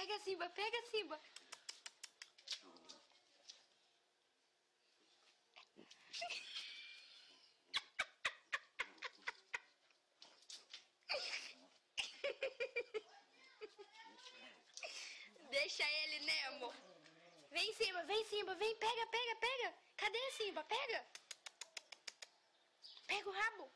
Pega, Simba, pega, Simba. Deixa ele, Nemo. Vem, Simba, vem, pega, pega, pega. Cadê, Simba? Pega. Pega o rabo.